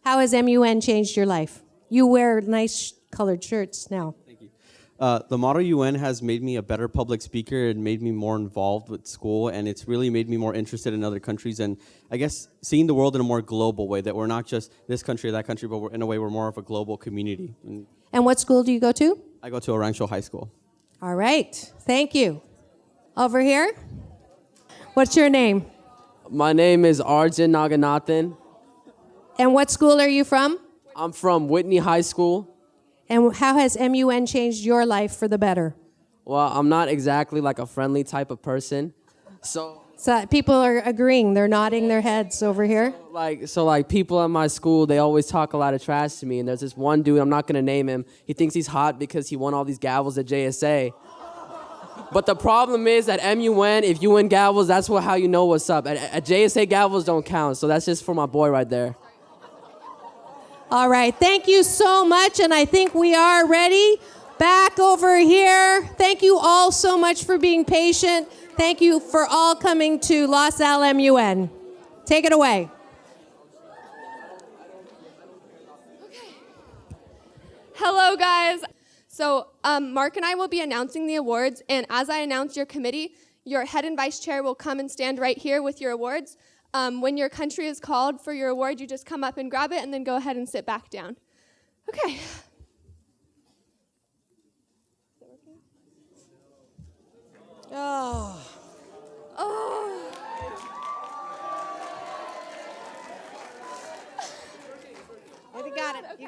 How has MUN changed your life? You wear nice colored shirts now. The Model UN has made me a better public speaker and made me more involved with school, and it's really made me more interested in other countries and I guess seeing the world in a more global way, that we're not just this country or that country, but in a way we're more of a global community. And what school do you go to? I go to Orancho High School. All right. Thank you. Over here. What's your name? My name is Arjun Naganathan. And what school are you from? I'm from Whitney High School. And how has MUN changed your life for the better? Well, I'm not exactly like a friendly type of person. So people are agreeing. They're nodding their heads over here. So people at my school, they always talk a lot of trash to me. And there's this one dude, I'm not going to name him. He thinks he's hot because he won all these gavels at JSA. But the problem is at MUN, if you win gavels, that's how you know what's up. At JSA, gavels don't count. So that's just for my boy right there. All right, thank you so much, and I think we are ready. Back over here. Thank you all so much for being patient. Thank you for all coming to Los Al MUN. Take it away. Hello, guys. So Mark and I will be announcing the awards, and as I announce your committee, your head and vice chair will come and stand right here with your awards. When your country is called for your award, you just come up and grab it and then go ahead and sit back down. Okay.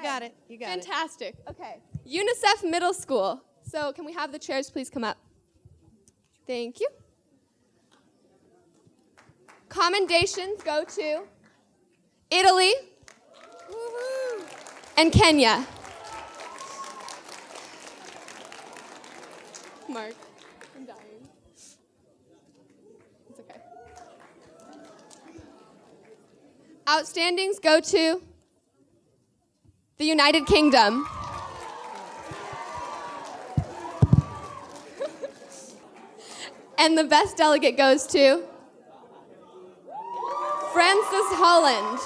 You got it. You got it. Fantastic. Okay. UNICEF Middle School. So can we have the chairs please come up? Thank you. Commendations go to Italy and Kenya. Mark, I'm dying. It's okay. Outstandings go to the United Kingdom. And the best delegate goes to Francis Holland.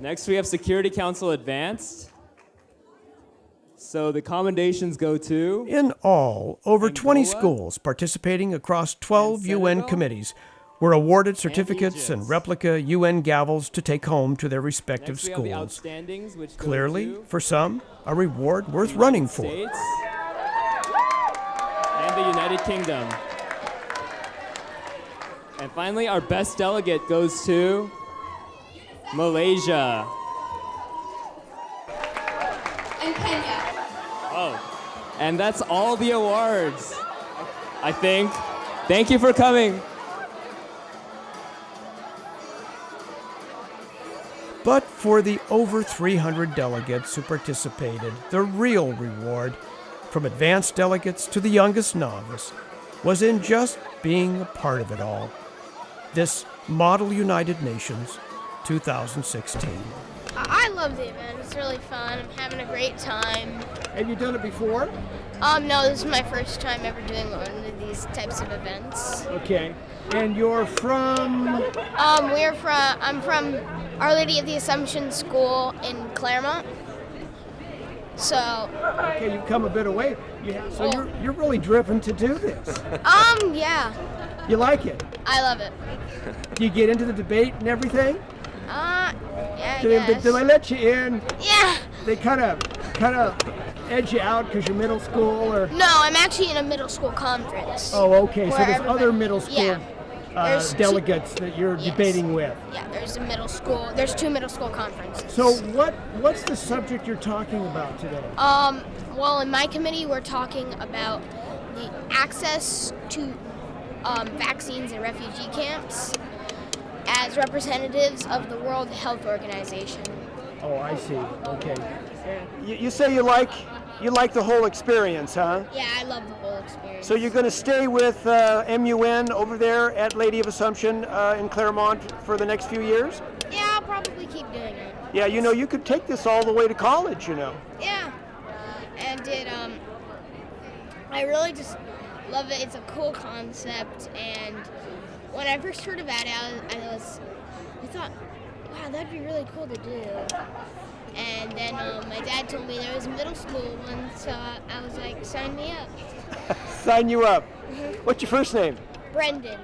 Next, we have Security Council Advanced. So the commendations go to... In all, over 20 schools participating across 12 UN committees were awarded certificates and replica UN gavels to take home to their respective Next, we have the schools. outstandings, which go Clearly, to for some, a reward worth running for. States and the United Kingdom. And finally, our best delegate goes to Malaysia. And Kenya. Oh, and that's all the awards, I think. Thank you for coming. But for the over 300 delegates who participated, the real reward, from advanced delegates to the youngest novice, was in just being a part of it all. This Model United Nations 2016. I love the event. It's really fun. I'm having a great time. Have you done it before? No, this is my first time ever doing one of these types of events. Okay. And you're from? I'm from Our Lady of the Assumption School in Claremont. So. Okay, you've come a bit away. So you're really driven to do this. Yeah. You like it? I love it. Do you get into the debate and everything? Yeah, I Do guess. they let you in? Yeah. They kind of edge you out because you're middle school, or? No, I'm actually in a middle school conference. Oh, okay. So where there's other middle school Yeah. There's delegates that you're debating with. Yeah, there's two middle school conferences. So what's the subject you're talking about today? Well, in my committee, we're talking about the access to vaccines in refugee camps as representatives of the World Health Organization. Oh, I see. Okay. You say you like the whole experience, huh? Yeah, I love the whole experience. So you're going to stay with MUN over there at Lady of Assumption in Claremont for the next few years? Yeah, I'll probably keep doing it. Yeah, you could take this all the way to college, Yeah, and I really just love it. It's a cool concept, and when I first heard about it, I thought, wow, that'd be really cool to do. And then my dad told me there was a middle school one, so I was like, sign me up. Sign you up. Mhm. What's your first name? Brendan.